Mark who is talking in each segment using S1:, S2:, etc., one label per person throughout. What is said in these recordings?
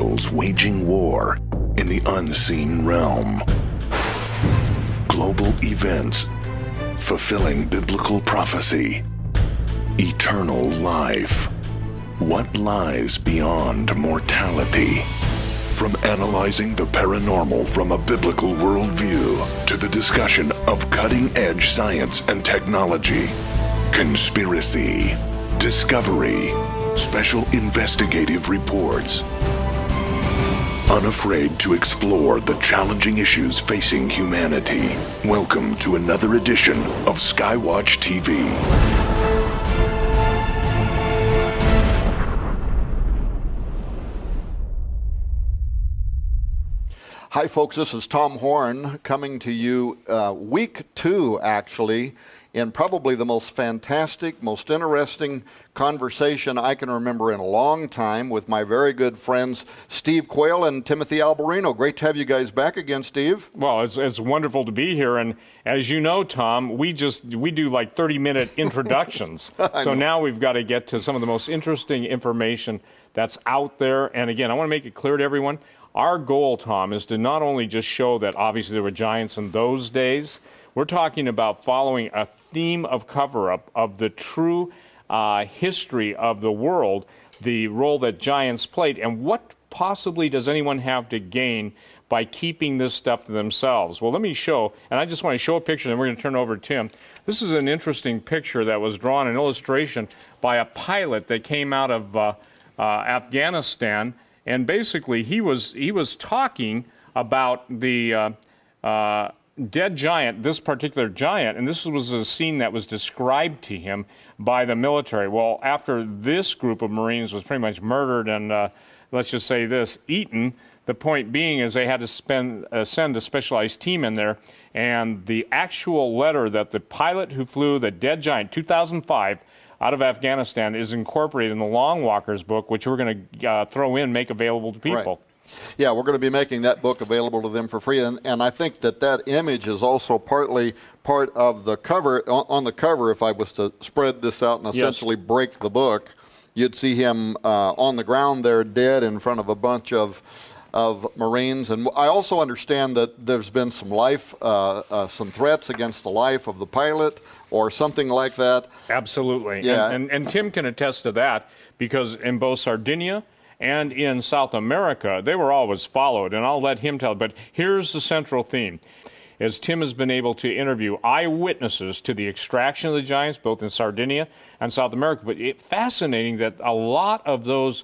S1: angels waging war in the unseen realm. Global events fulfilling biblical prophecy. Eternal life. What lies beyond mortality? From analyzing the paranormal from a biblical worldview to the discussion of cutting-edge science and technology, conspiracy, discovery, special investigative reports. Unafraid to explore the challenging issues facing humanity. Welcome to another edition of Skywatch TV.
S2: Hi folks, this is Tom Horn coming to you week 2 actually, in probably the most fantastic, most interesting conversation I can remember in a long time with my very good friends Steve Quayle and Timothy Alberino. Great to have you guys back again, Steve.
S3: Well, it's wonderful to be here, and as you know, Tom, we do like 30-minute introductions. So now we've got to get to some of the most interesting information that's out there. And again, I want to make it clear to everyone, our goal, Tom, is to not only just show that obviously there were giants in those days, we're talking about following a theme of cover-up of the true history of the world, the role that giants played, and what possibly does anyone have to gain by keeping this stuff to themselves. Well, let me show, and I just want to show a picture, and we're going to turn it over to Tim. This is an interesting picture that was drawn, an illustration by a pilot that came out of Afghanistan. And basically, he was talking about the dead giant, this particular giant, and this was a scene that was described to him by the military. Well, after this group of Marines was pretty much murdered and, let's just say this, eaten, the point being is they had to send a specialized team in there, and the actual letter that the pilot who flew the dead giant, 2005, out of Afghanistan is incorporated in the Long Walker's book, which we're going to throw in, make available to people.
S2: Right. Yeah, we're going to be making that book available to them for free. And I think that image is also partly part of the cover. On the cover, if I was to spread this out and essentially break the book, you'd see him on the ground there dead in front of a bunch of Marines. And I also understand that there's been some some threats against the life of the pilot or something like that.
S3: Absolutely.
S2: Yeah.
S3: And Tim can attest to that, because in both Sardinia and in South America, they were always followed, and I'll let him tell. But here's the central theme. As Tim has been able to interview eyewitnesses to the extraction of the giants, both in Sardinia and South America, but it's fascinating that a lot of those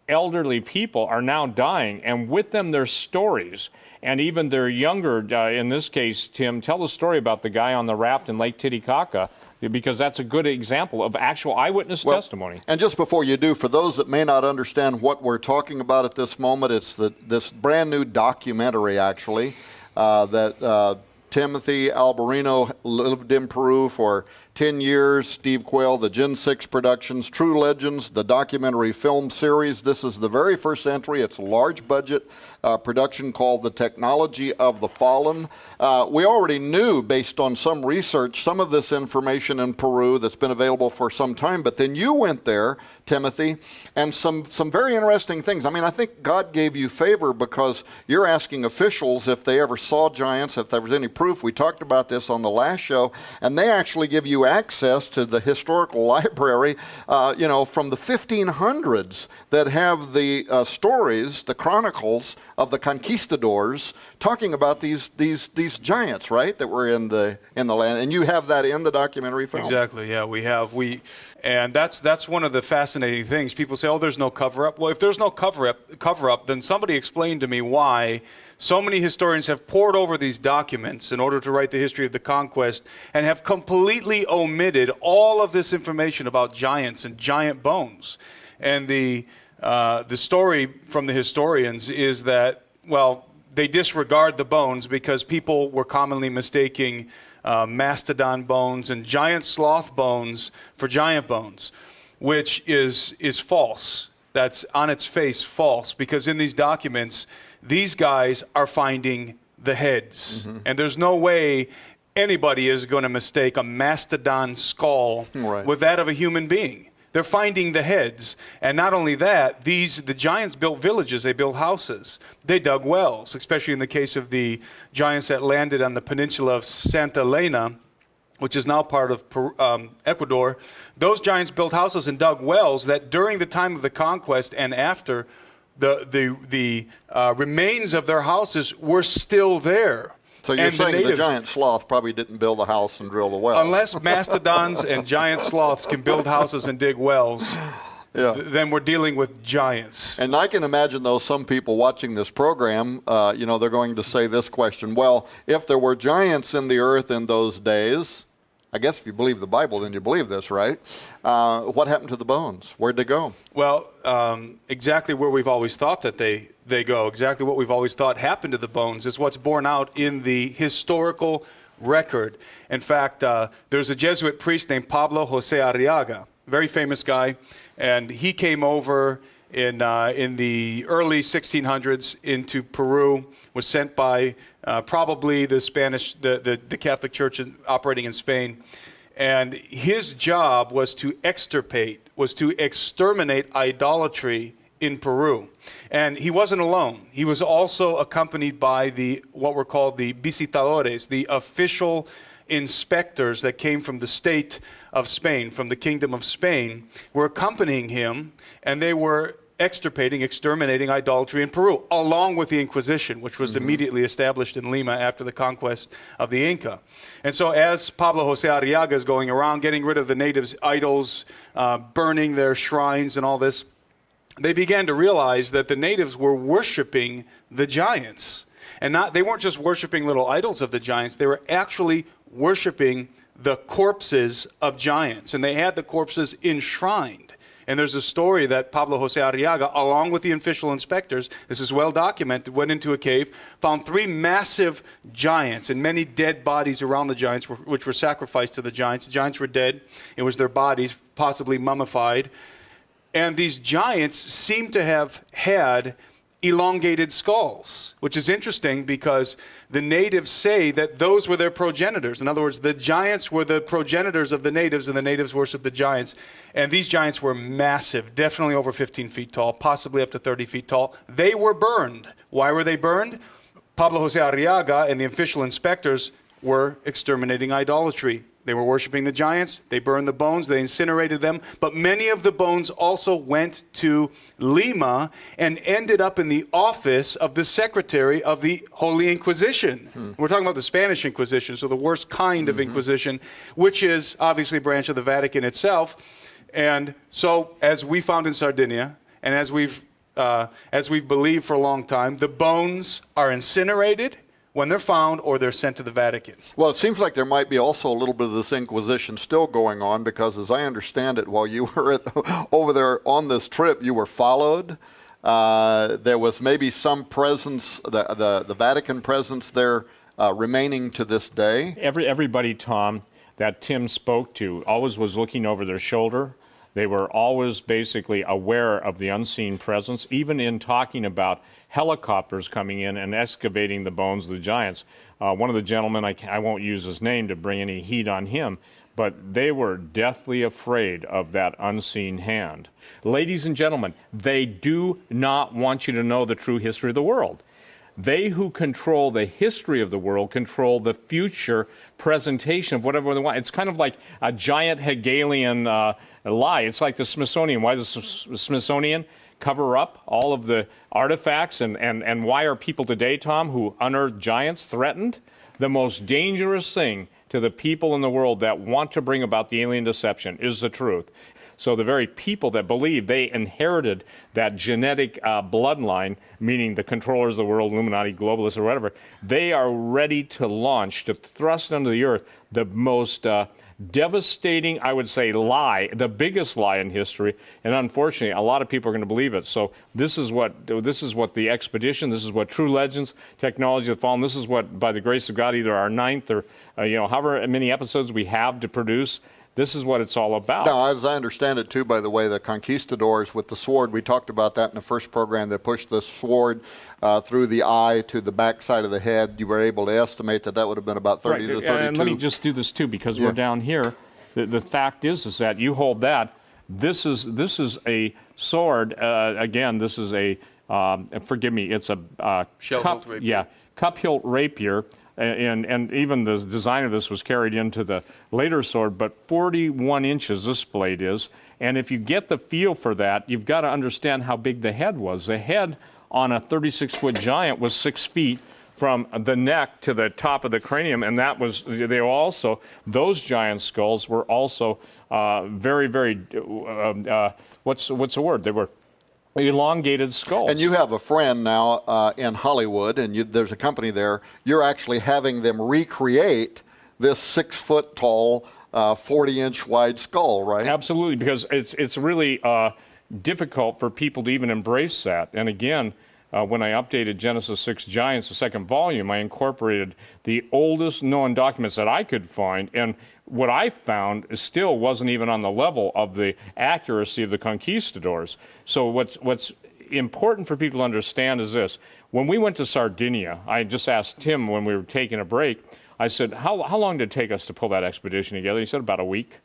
S3: elderly people are now dying, and with them their stories, and even their younger, in this case, Tim, tell the story about the guy on the raft in Lake Titicaca, because that's a good example of actual eyewitness testimony.
S2: And just before you do, for those that may not understand what we're talking about at this moment, it's this brand new documentary, actually, that Timothy Alberino lived in Peru for 10 years. Steve Quayle, the Gen 6 Productions, True Legends, the documentary film series. This is the very first entry. It's a large budget production called The Technology of the Fallen. We already knew, based on some research, some of this information in Peru that's been available for some time, but then you went there, Timothy, and some very interesting things. I mean, I think God gave you favor because you're asking officials if they ever saw giants, if there was any proof. We talked about this on the last show, and they actually give you access to the historical library, from the 1500s that have the stories, the chronicles of the conquistadors talking about these giants, right, that were in the land, and you have that in the documentary film.
S4: Exactly. Yeah, and that's one of the fascinating things. People say, "Oh, there's no cover-up." Well, if there's no cover-up, then somebody explain to me why so many historians have poured over these documents in order to write the history of the conquest and have completely omitted all of this information about giants and giant bones. And the story from the historians is that, well, they disregard the bones because people were commonly mistaking mastodon bones and giant sloth bones for giant bones, which is false. That's on its face false, because in these documents, these guys are finding the heads. Mm-hmm. And there's no way anybody is going to mistake a mastodon skull with that of a human being. They're finding the heads. And not only that, the giants built villages, they built houses, they dug wells, especially in the case of the giants that landed on the peninsula of Santa Elena, which is now part of Ecuador. Those giants built houses and dug wells that during the time of the conquest and after, the remains of their houses were still there.
S2: So you're saying the giant sloth probably didn't build a house and drill the wells?
S4: Unless mastodons and giant sloths can build houses and dig wells, then we're dealing with giants.
S2: And I can imagine, though, some people watching this program, they're going to say this question, well, if there were giants in the earth in those days, I guess if you believe the Bible, then you believe this, right? What happened to the bones? Where'd they go?
S4: Well, exactly where we've always thought that they go. Exactly what we've always thought happened to the bones is what's borne out in the historical record. In fact, there's a Jesuit priest named Pablo Jose Arriaga, very famous guy, and he came over in the early 1600s into Peru, was sent by probably the Spanish, the Catholic Church operating in Spain. And his job was to exterminate idolatry in Peru. And he wasn't alone. He was also accompanied by what were called the visitadores, the official inspectors that came from the state of Spain, from the Kingdom of Spain, were accompanying him, and they were exterminating idolatry in Peru, along with the Inquisition, which was immediately established in Lima after the conquest of the Inca. And so as Pablo Jose Arriaga is going around getting rid of the natives' idols, burning their shrines and all this, they began to realize that the natives were worshiping the giants. And they weren't just worshiping little idols of the giants, they were actually worshiping the corpses of giants. And they had the corpses enshrined. And there's a story that Pablo Jose Arriaga, along with the official inspectors, this is well documented, went into a cave, found 3 massive giants and many dead bodies around the giants, which were sacrificed to the giants. The giants were dead. It was their bodies, possibly mummified. And these giants seem to have had elongated skulls, which is interesting because the natives say that those were their progenitors. In other words, the giants were the progenitors of the natives, and the natives worshiped the giants. And these giants were massive, definitely over 15 feet tall, possibly up to 30 feet tall. They were burned. Why were they burned? Pablo Jose Arriaga and the official inspectors were exterminating idolatry. They were worshiping the giants. They burned the bones. They incinerated them. But many of the bones also went to Lima and ended up in the office of the secretary of the Holy Inquisition. We're talking about the Spanish Inquisition, so the worst kind of Inquisition, which is obviously a branch of the Vatican itself. And so, as we found in Sardinia, and as we've believed for a long time, the bones are incinerated when they're found, or they're sent to the Vatican.
S2: Well, it seems like there might be also a little bit of this Inquisition still going on, because as I understand it, while you were over there on this trip, you were followed. There was maybe some presence, the Vatican presence there remaining to this day.
S3: Everybody, Tom, that Tim spoke to always was looking over their shoulder. They were always basically aware of the unseen presence, even in talking about helicopters coming in and excavating the bones of the giants. One of the gentlemen, I won't use his name to bring any heat on him, but they were deathly afraid of that unseen hand. Ladies and gentlemen, they do not want you to know the true history of the world. They who control the history of the world control the future presentation of whatever they want. It's kind of like a giant Hegelian lie. It's like the Smithsonian. Why does the Smithsonian cover up all of the artifacts? And why are people today, Tom, who unearth giants threatened? The most dangerous thing to the people in the world that want to bring about the alien deception is the truth. So the very people that believe they inherited that genetic bloodline, meaning the controllers of the world, Illuminati, globalists, or whatever, they are ready to launch, to thrust under the earth, the most devastating, I would say, lie, the biggest lie in history. And unfortunately, a lot of people are going to believe it. So this is what the expedition, this is what True Legends, Technology of the Fallen, this is what, by the grace of God, either our 9th or however many episodes we have to produce. This is what it's all about.
S2: Now, as I understand it, too, by the way, the conquistadors with the sword, we talked about that in the first program. They pushed the sword through the eye to the back side of the head. You were able to estimate that would have been about 30 to 32.
S3: And let me just do this, too, because we're down here. The fact is that you hold that, This is a sword. Again, this is a forgive me. It's a
S4: Shell-hilt rapier.
S3: Yeah, cup hilt rapier. And even the design of this was carried into the later sword, but 41 inches this blade is. And if you get the feel for that, you've got to understand how big the head was. The head on a 36-foot giant was 6 feet from the neck to the top of the cranium, and that was, they were also, those giant skulls were also very, very, what's the word? They were elongated skulls.
S2: And you have a friend now in Hollywood, and there's a company there. You're actually having them recreate this 6-foot tall, 40-inch wide skull, right?
S3: Absolutely, because it's really difficult for people to even embrace that. And again, when I updated Genesis 6 Giants, the second volume, I incorporated the oldest known documents that I could find, and what I found still wasn't even on the level of the accuracy of the conquistadors. So what's important for people to understand is this. When we went to Sardinia, I just asked Tim when we were taking a break, I said, how long did it take us to pull that expedition together? He said about a week.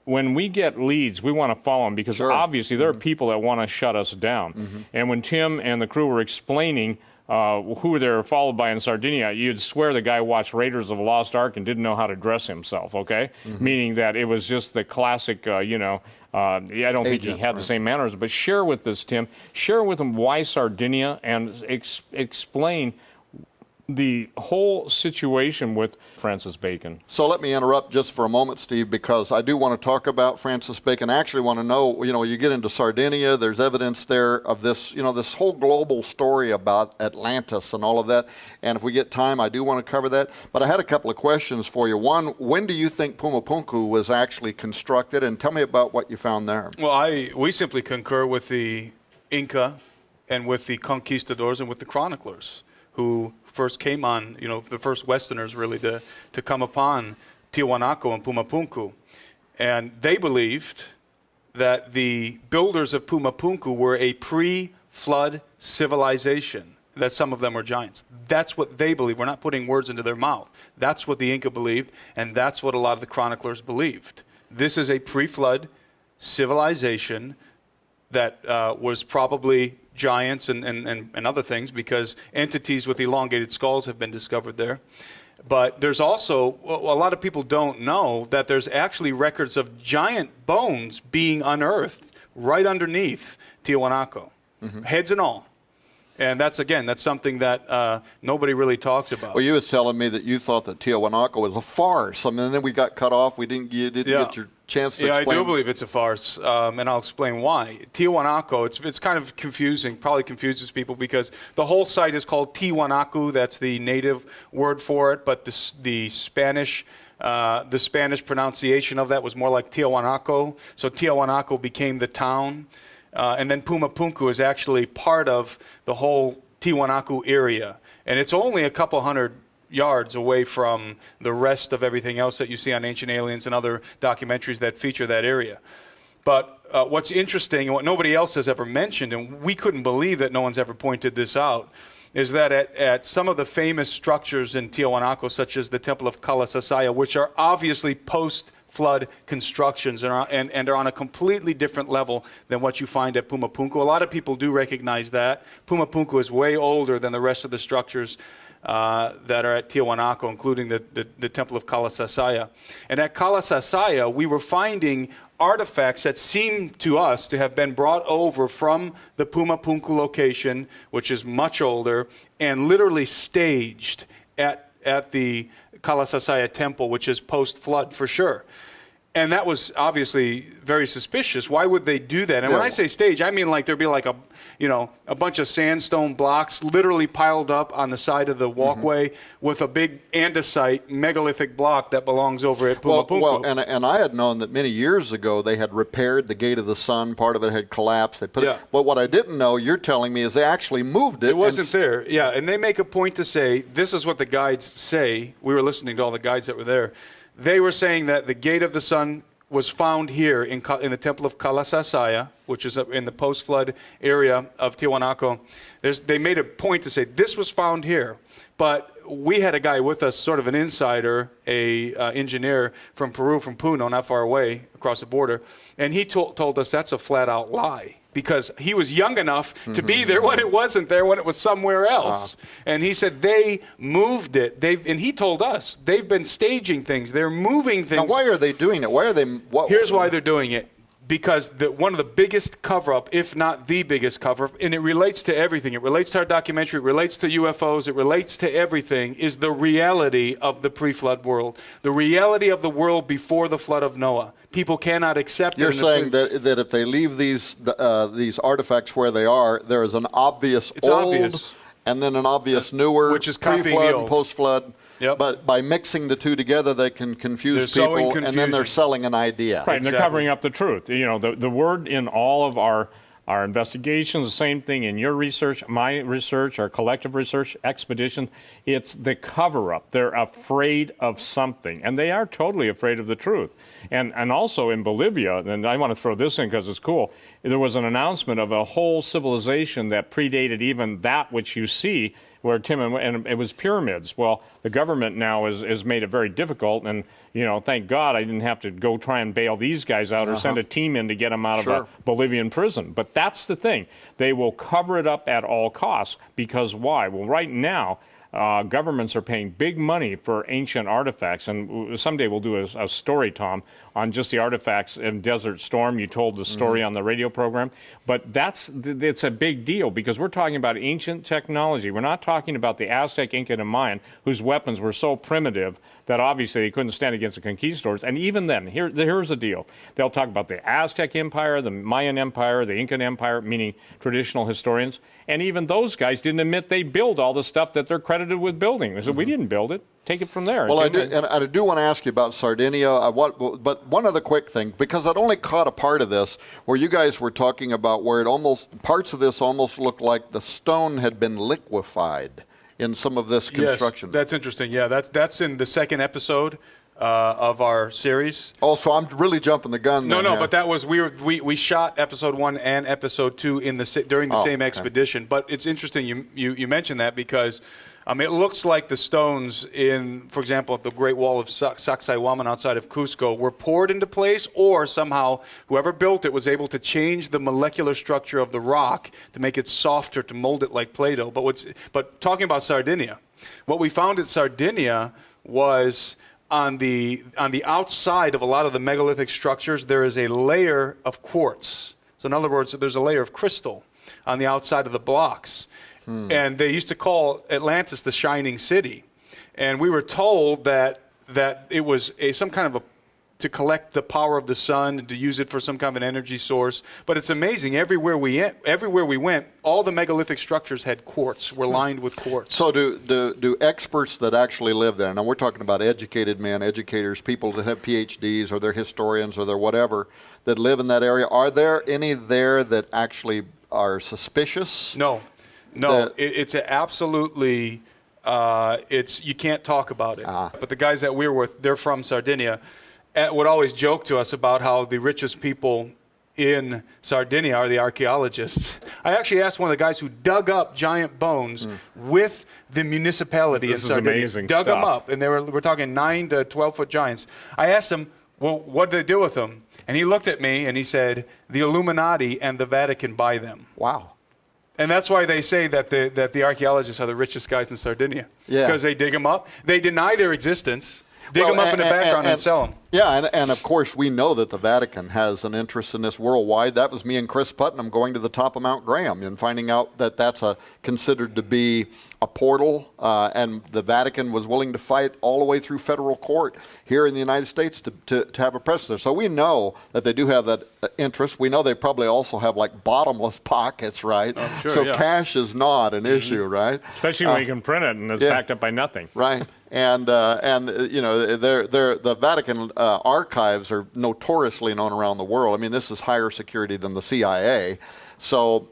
S3: When we get leads, we want to follow them because obviously there are people that want to shut us down. And when Tim and the crew were explaining who they were followed by in Sardinia, you'd swear the guy watched Raiders of the Lost Ark and didn't know how to dress himself, okay? Meaning that it was just the classic, I don't think he had the same manners. But share with this, Tim, share with them why Sardinia and explain the whole situation with Francis Bacon.
S2: So let me interrupt just for a moment, Steve, because I do want to talk about Francis Bacon. I actually want to know, you get into Sardinia, there's evidence there of this, this whole global story about Atlantis and all of that. And if we get time, I do want to cover that. But I had a couple of questions for you. One, when do you think Pumapunku was actually constructed? And tell me about what you found there.
S4: Well, we simply concur with the Inca and with the conquistadors and with the chroniclers who first came on, the first Westerners really to come upon Tiwanaku and Pumapunku. And they believed that the builders of Pumapunku were a pre-flood civilization, that some of them were giants. That's what they believe. We're not putting words into their mouth. That's what the Inca believed, and that's what a lot of the chroniclers believed. This is a pre-flood civilization that was probably giants and other things, because entities with elongated skulls have been discovered there. But there's also, a lot of people don't know that there's actually records of giant bones being unearthed right underneath Tiwanaku, heads and all. And that's something that nobody really talks about.
S2: Well, you was telling me that you thought that Tiwanaku was a farce. I mean, and then we got cut off. You didn't get your chance to explain.
S4: Yeah, I do believe it's a farce, and I'll explain why. Tiwanaku, it's kind of confusing, probably confuses people because the whole site is called Tiwanaku. That's the native word for it, but the Spanish pronunciation of that was more like Tiwanaku. So Tiwanaku became the town. And then Pumapunku is actually part of the whole Tiwanaku area. And it's only a couple hundred yards away from the rest of everything else that you see on Ancient Aliens and other documentaries that feature that area. But what's interesting, and what nobody else has ever mentioned, and we couldn't believe that no one's ever pointed this out, is that at some of the famous structures in Tiwanaku, such as the Temple of Kalasasaya, which are obviously post-flood constructions and are on a completely different level than what you find at Pumapunku. A lot of people do recognize that. Pumapunku is way older than the rest of the structures that are at Tiwanaku, including the Temple of Kalasasaya. And at Kalasasaya, we were finding artifacts that seem to us to have been brought over from the Pumapunku location, which is much older, and literally staged at the Kalasasaya temple, which is post-flood for sure. And that was obviously very suspicious. Why would they do that? And when I say stage, I mean like there'd be like a bunch of sandstone blocks literally piled up on the side of the walkway with a big andesite megalithic block that belongs over at Pumapunku.
S2: Well, and I had known that many years ago they had repaired the Gate of the Sun. Part of it had collapsed. They put it. But what I didn't know, you're telling me, is they actually moved it.
S4: It wasn't there. Yeah, and they make a point to say, this is what the guides say. We were listening to all the guides that were there. They were saying that the Gate of the Sun was found here in the Temple of Kalasasaya, which is in the post-flood area of Tiwanaku. They made a point to say this was found here, but we had a guy with us, sort of an insider, a engineer from Peru, from Puno, not far away, across the border, and he told us that's a flat-out lie. Because he was young enough to be there when it wasn't there, when it was somewhere else. And he said they moved it. And he told us they've been staging things. They're moving things.
S2: Now, why are they doing it? Why are they?
S4: Here's why they're doing it. Because one of the biggest cover-up, if not the biggest cover-up, and it relates to everything. It relates to our documentary. It relates to UFOs. It relates to everything, is the reality of the pre-flood world. The reality of the world before the flood of Noah. People cannot accept it.
S2: You're saying that if they leave these artifacts where they are, there is an obvious
S4: obvious.
S2: and then an obvious newer,
S4: which is copying
S2: pre-flood
S4: the old.
S2: and post-flood.
S4: Yep.
S2: But by mixing the two together, they can confuse
S4: They're
S2: people,
S4: sowing
S2: and then they're
S4: confusion.
S2: selling an idea.
S3: Right, and they're covering up the truth. You know, the word in all of our investigations, the same thing in your research, my research, our collective research expedition, it's the cover-up. They're afraid of something, and they are totally afraid of the truth. And also in Bolivia, and I want to throw this in because it's cool, there was an announcement of a whole civilization that predated even that which you see, where and it was pyramids. Well, the government now has made it very difficult, and thank God I didn't have to go try and bail these guys out or send a team in to get them out of a Bolivian prison. But that's the thing. They will cover it up at all costs, because why? Well, right now, governments are paying big money for ancient artifacts, and someday we'll do a story, Tom, on just the artifacts in Desert Storm. You told the story on the radio program, but it's a big deal because we're talking about ancient technology. We're not talking about the Aztec, Incan, and Mayan, whose weapons were so primitive that obviously they couldn't stand against the conquistadors. And even then, here's the deal. They'll talk about the Aztec Empire, the Mayan Empire, the Incan Empire, meaning traditional historians, and even those guys didn't admit they built all the stuff that they're credited with building. They said, we didn't build it. Take it from there.
S2: Well, I do want to ask you about Sardinia, but one other quick thing, because I'd only caught a part of this where you guys were talking about where parts of this almost looked like the stone had been liquefied in some of this construction.
S4: Yes, that's interesting. Yeah, that's in the second episode of our series.
S2: Oh, so I'm really jumping the gun.
S4: No, but that was we shot episode 1 and episode 2 during the same expedition. But it's interesting you mentioned that because it looks like the stones in, for example, the Great Wall of Sacsayhuaman outside of Cusco were poured into place, or somehow whoever built it was able to change the molecular structure of the rock to make it softer, to mold it like Play-Doh. But talking about Sardinia, what we found at Sardinia was on the outside of a lot of the megalithic structures, there is a layer of quartz. So in other words, there's a layer of crystal on the outside of the blocks. And they used to call Atlantis the Shining City. And we were told that it was some kind of to collect the power of the sun and to use it for some kind of an energy source. But it's amazing. Everywhere we went, all the megalithic structures had quartz, were lined with quartz.
S2: So do experts that actually live there, now we're talking about educated men, educators, people that have PhDs or they're historians or they're whatever, that live in that area, are there any there that actually are suspicious?
S4: No, it's absolutely, you can't talk about it. But the guys that we're with, they're from Sardinia, would always joke to us about how the richest people in Sardinia are the archaeologists. I actually asked one of the guys who dug up giant bones with the municipality in Sardinia.
S3: Amazing
S4: dug
S3: stuff.
S4: them up, and we're talking 9 to 12-foot giants. I asked him, well, what did they do with them? And he looked at me and he said, the Illuminati and the Vatican buy them.
S2: Wow.
S4: And that's why they say that the archaeologists are the richest guys in Sardinia.
S2: Yeah.
S4: Because they dig them up. They deny their existence, dig them up in the background and sell them.
S2: Yeah, and of course we know that the Vatican has an interest in this worldwide. That was me and Chris Putnam going to the top of Mount Graham and finding out that that's considered to be a portal, and the Vatican was willing to fight all the way through federal court here in the United States to have a presence there. So we know that they do have that interest. We know they probably also have like bottomless pockets, right?
S4: Sure,
S2: so
S4: yeah.
S2: cash is not an issue, right?
S3: Especially when you can print it and it's backed up by nothing.
S2: Right. And the Vatican archives are notoriously known around the world. I mean, this is higher security than the CIA. So,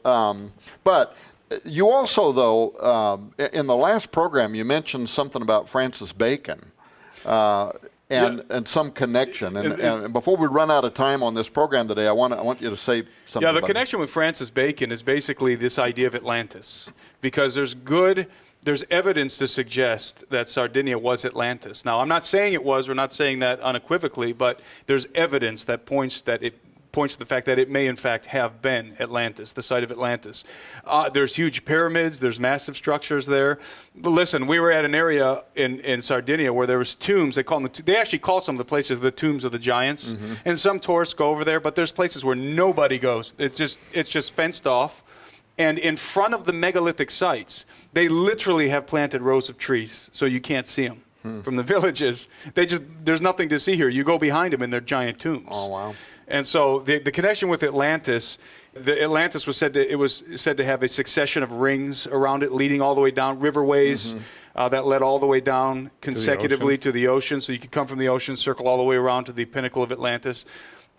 S2: but you also, though, in the last program, you mentioned something about Francis Bacon and some connection. And before we run out of time on this program today, I want you to say something. Yeah,
S4: the connection with Francis Bacon is basically this idea of Atlantis, because there's good there's evidence to suggest that Sardinia was Atlantis. Now, I'm not saying it was, we're not saying that unequivocally, but there's evidence that points to the fact that it may in fact have been Atlantis, the site of Atlantis. There's huge pyramids, there's massive structures there. But listen, we were at an area in Sardinia where there was tombs. They actually call some of the places the tombs of the giants. And some tourists go over there, but there's places where nobody goes. It's just fenced off. And in front of the megalithic sites, they literally have planted rows of trees so you can't see them. From the villages, there's nothing to see here. You go behind them and they're giant tombs.
S2: Oh, wow.
S4: And so the connection with Atlantis, Atlantis was said to have a succession of rings around it, leading all the way down, riverways that led all the way down consecutively to the ocean. So you could come from the ocean, circle all the way around to the pinnacle of Atlantis.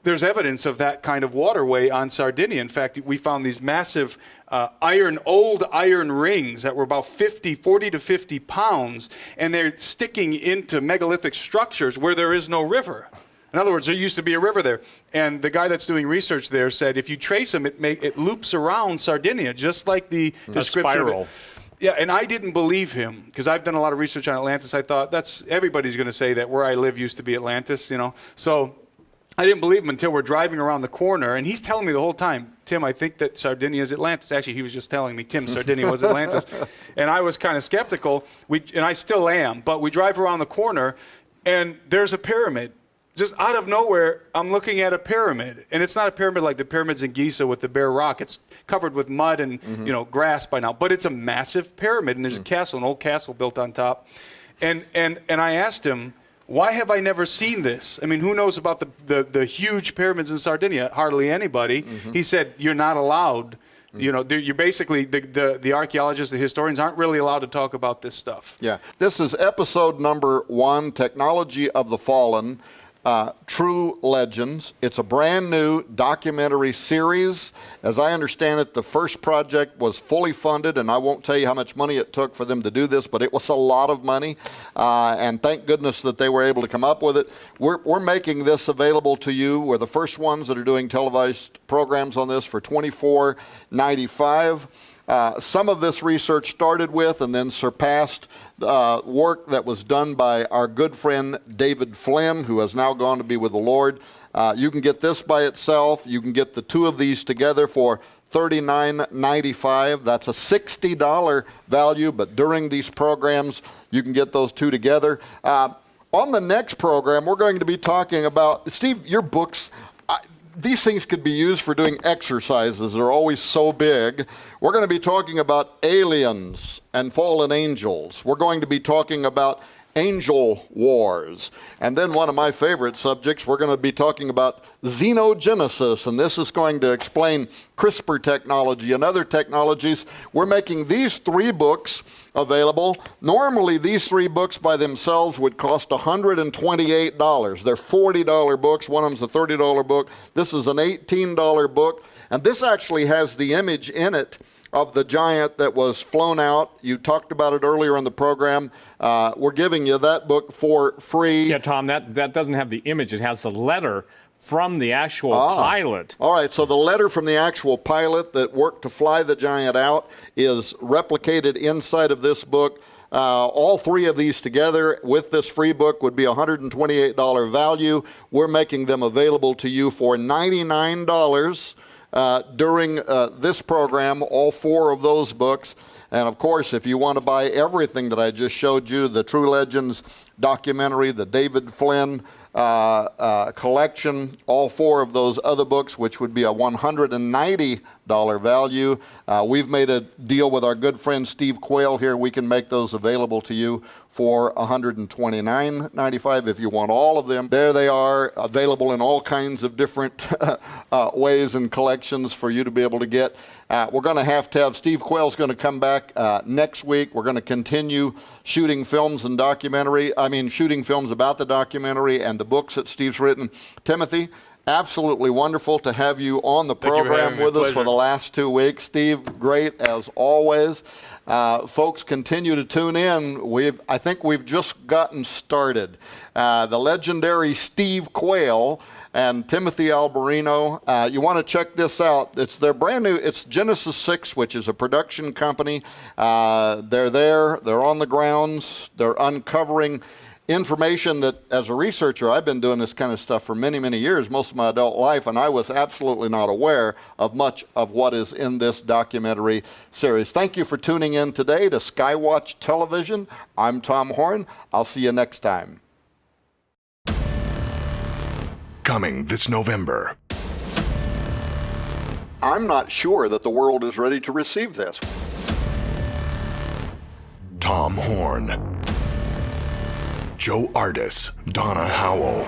S4: There's evidence of that kind of waterway on Sardinia. In fact, we found these massive old iron rings that were about 40 to 50 pounds, and they're sticking into megalithic structures where there is no river. In other words, there used to be a river there. And the guy that's doing research there said if you trace them, it loops around Sardinia, just like the description
S3: spiral.
S4: of it. Yeah, and I didn't believe him because I've done a lot of research on Atlantis. I thought everybody's going to say that where I live used to be Atlantis, So I didn't believe him until we're driving around the corner, and he's telling me the whole time, Tim, I think that Sardinia is Atlantis. Actually, he was just telling me, Tim, Sardinia was Atlantis. And I was kind of skeptical, and I still am. But we drive around the corner, and there's a pyramid. Just out of nowhere, I'm looking at a pyramid. And it's not a pyramid like the pyramids in Giza with the bare rock. It's covered with mud and grass by now. But it's a massive pyramid, and there's a castle, an old castle built on top. And I asked him, why have I never seen this? I mean, who knows about the huge pyramids in Sardinia? Hardly anybody. He said, you're not allowed. You're basically, the archaeologists, the historians aren't really allowed to talk about this stuff.
S2: Yeah. This is episode number 1, Technology of the Fallen. True Legends. It's a brand new documentary series. As I understand it, the first project was fully funded, and I won't tell you how much money it took for them to do this, but it was a lot of money, and thank goodness that they were able to come up with it. We're making this available to you. We're the first ones that are doing televised programs on this for $24.95. Some of this research started with and then surpassed work that was done by our good friend David Flynn, who has now gone to be with the Lord. You can get this by itself. You can get the two of these together for $39.95. That's a $60 value, but during these programs, you can get those two together. On the next program, we're going to be talking about, Steve, your books, these things could be used for doing exercises. They're always so big. We're going to be talking about aliens and fallen angels. We're going to be talking about angel wars. And then one of my favorite subjects, we're going to be talking about xenogenesis, and this is going to explain CRISPR technology and other technologies. We're making these 3 books available. Normally, these 3 books by themselves would cost $128. They're $40 books. One of them's a $30 book. This is an $18 book, and this actually has the image in it of the giant that was flown out. You talked about it earlier in the program. We're giving you that book for free.
S3: Yeah, Tom, that doesn't have the image. It has the letter from the actual pilot.
S2: All right, so the letter from the actual pilot that worked to fly the giant out is replicated inside of this book. All 3 of these together with this free book would be $128 value. We're making them available to you for $99 during this program, all 4 of those books. And of course, if you want to buy everything that I just showed you, the True Legends documentary, the David Flynn collection, all 4 of those other books, which would be a $190 value. We've made a deal with our good friend Steve Quayle here. We can make those available to you for $129.95 if you want all of them. There they are, available in all kinds of different ways and collections for you to be able to get. We're going to have Steve Quayle's going to come back next week. We're going to continue shooting films about the documentary and the books that Steve's written. Timothy, Absolutely wonderful to have you on the
S5: you for
S2: program
S5: having me.
S2: with us for
S5: Pleasure.
S2: the last 2 weeks. Steve, great as always. Folks, continue to tune in. I think we've just gotten started. The legendary Steve Quayle and Timothy Alberino. You want to check this out. It's their brand new, it's Genesis 6, which is a production company. They're there, they're on the grounds, they're uncovering information that, as a researcher, I've been doing this kind of stuff for many, many years, most of my adult life, and I was absolutely not aware of much of what is in this documentary series. Thank you for tuning in today to Skywatch Television. I'm Tom Horn. I'll see you next time.
S1: Coming this November.
S2: I'm not sure that the world is ready to receive this.
S1: Tom Horn. Joe Ardis, Donna Howell,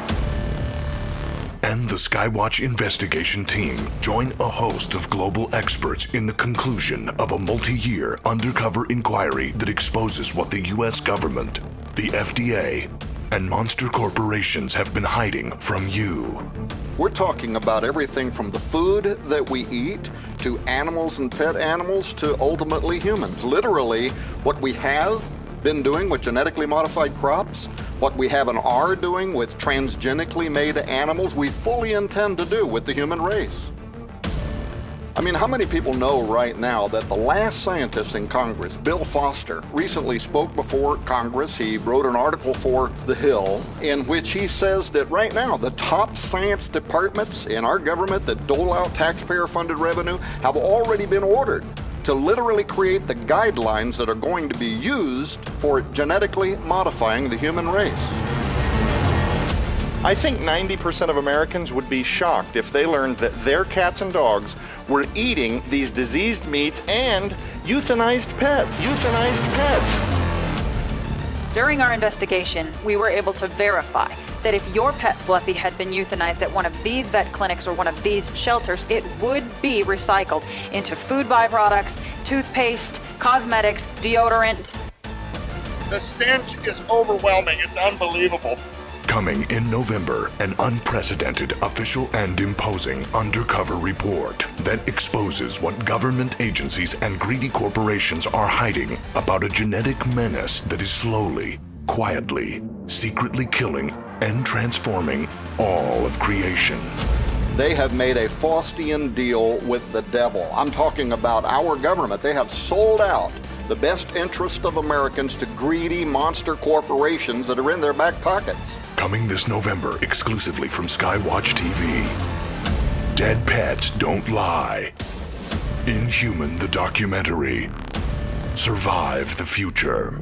S1: and the Skywatch investigation team join a host of global experts in the conclusion of a multi-year undercover inquiry that exposes what the U.S. government, the FDA, and monster corporations have been hiding from you.
S2: We're talking about everything from the food that we eat to animals and pet animals to ultimately humans. Literally, what we have been doing with genetically modified crops, what we have and are doing with transgenically made animals, we fully intend to do with the human race. I mean, how many people know right now that the last scientist in Congress, Bill Foster, recently spoke before Congress. He wrote an article for The Hill in which he says that right now the top science departments in our government that dole out taxpayer-funded revenue have already been ordered to literally create the guidelines that are going to be used for genetically modifying the human race.
S6: I think 90% of Americans would be shocked if they learned that their cats and dogs were eating these diseased meats and euthanized pets.
S7: During our investigation, we were able to verify that if your pet Fluffy had been euthanized at one of these vet clinics or one of these shelters, it would be recycled into food byproducts, toothpaste, cosmetics, deodorant.
S6: The stench is overwhelming. It's unbelievable.
S1: Coming in November, an unprecedented, official, and imposing undercover report that exposes what government agencies and greedy corporations are hiding about a genetic menace that is slowly, quietly, secretly killing and transforming all of creation.
S2: They have made a Faustian deal with the devil. I'm talking about our government. They have sold out the best interest of Americans to greedy monster corporations that are in their back pockets.
S1: Coming this November exclusively from Skywatch TV. Dead Pets Don't Lie. Inhuman the documentary. Survive the Future.